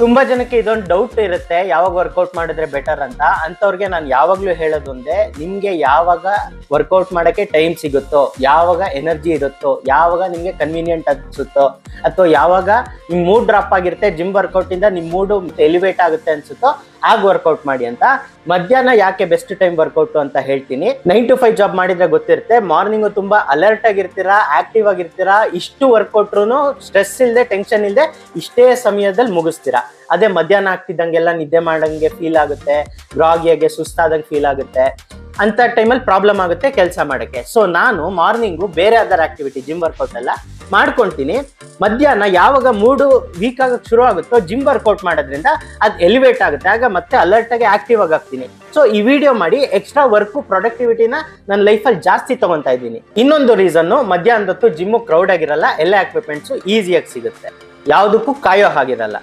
ತುಂಬಾ ಜನಕ್ಕೆ ಇದೊಂದು ಡೌಟ್ ಇರುತ್ತೆ, ಯಾವಾಗ ವರ್ಕೌಟ್ ಮಾಡಿದ್ರೆ ಬೆಟರ್ ಅಂತ. ಅಂತವ್ರಿಗೆ ನಾನು ಯಾವಾಗ್ಲೂ ಹೇಳೋದೊಂದೇ, ನಿಮ್ಗೆ ಯಾವಾಗ ವರ್ಕೌಟ್ ಮಾಡಕ್ಕೆ ಟೈಮ್ ಸಿಗುತ್ತೋ, ಯಾವಾಗ ಎನರ್ಜಿ ಇರುತ್ತೋ, ಯಾವಾಗ ನಿಮ್ಗೆ ಕನ್ವೀನಿಯಂಟ್ ಅನ್ಸುತ್ತೋ, ಅಥವಾ ಯಾವಾಗ ನಿಮ್ ಮೂಡ್ ಡ್ರಾಪ್ ಆಗಿರುತ್ತೆ, ಜಿಮ್ ವರ್ಕೌಟ್ ಇಂದ ನಿಮ್ ಮೂಡ್ ಎಲಿವೇಟ್ ಆಗುತ್ತೆ ಅನ್ಸುತ್ತೋ ಆಗ ವರ್ಕೌಟ್ ಮಾಡಿ ಅಂತ. ಮಧ್ಯಾಹ್ನ ಯಾಕೆ ಬೆಸ್ಟ್ ಟೈಮ್ ವರ್ಕೌಟ್ ಅಂತ ಹೇಳ್ತೀನಿ. 9 to 5 ಜಾಬ್ ಮಾಡಿದ್ರೆ ಗೊತ್ತಿರುತ್ತೆ, ಮಾರ್ನಿಂಗ್ ತುಂಬಾ ಅಲರ್ಟ್ ಆಗಿರ್ತೀರಾ, ಆಕ್ಟಿವ್ ಆಗಿರ್ತೀರಾ, ಇಷ್ಟು ವರ್ಕೌಟ್ರು ಸ್ಟ್ರೆಸ್ ಇಲ್ಲದೆ, ಟೆನ್ಷನ್ ಇಲ್ಲದೆ ಇಷ್ಟೇ ಸಮಯದಲ್ಲಿ ಮುಗಿಸ್ತೀರಾ. ಅದೇ ಮಧ್ಯಾಹ್ನ ಆಗ್ತಿದ್ದಂಗೆಲ್ಲ ನಿದ್ದೆ ಮಾಡಂಗೆ ಫೀಲ್ ಆಗುತ್ತೆ, ಗ್ರಾಗಿಯಾಗೆ ಸುಸ್ತಾದಂಗೆ ಫೀಲ್ ಆಗುತ್ತೆ. ಅಂತ ಟೈಮಲ್ಲಿ ಪ್ರಾಬ್ಲಮ್ ಆಗುತ್ತೆ ಕೆಲಸ ಮಾಡೋಕ್ಕೆ. ಸೊ ನಾನು ಮಾರ್ನಿಂಗು ಬೇರೆ ಅದರ್ ಆಕ್ಟಿವಿಟಿ, ಜಿಮ್ ವರ್ಕೌಟ್ ಎಲ್ಲ ಮಾಡ್ಕೊಳ್ತೀನಿ. ಮಧ್ಯಾಹ್ನ ಯಾವಾಗ ಮೂಡು ವೀಕ್ ಆಗಕ್ಕೆ ಶುರು ಆಗುತ್ತೋ ಜಿಮ್ ವರ್ಕೌಟ್ ಮಾಡೋದ್ರಿಂದ ಅದು ಎಲಿವೇಟ್ ಆಗುತ್ತೆ, ಆಗ ಮತ್ತೆ ಅಲರ್ಟ್ ಆಗಿ ಆಕ್ಟಿವ್ ಆಗಿ ಆಗ್ತೀನಿ. ಸೊ ಈ ವಿಡಿಯೋ ಮಾಡಿ ಎಕ್ಸ್ಟ್ರಾ ವರ್ಕು ಪ್ರೊಡಕ್ಟಿವಿಟಿನ ನನ್ನ ಲೈಫಲ್ಲಿ ಜಾಸ್ತಿ ತಗೊಂತಾ ಇದ್ದೀನಿ. ಇನ್ನೊಂದು ರೀಸನ್ನು, ಮಧ್ಯಾಹ್ನದೊತ್ತು ಜಿಮ್ಮು ಕ್ರೌಡ್ ಆಗಿರಲ್ಲ, ಎಲ್ಲ ಎಕ್ವಿಪ್ಮೆಂಟ್ಸು ಈಸಿಯಾಗಿ ಸಿಗುತ್ತೆ, ಯಾವುದಕ್ಕೂ ಕಾಯೋ ಹಾಗಿರಲ್ಲ.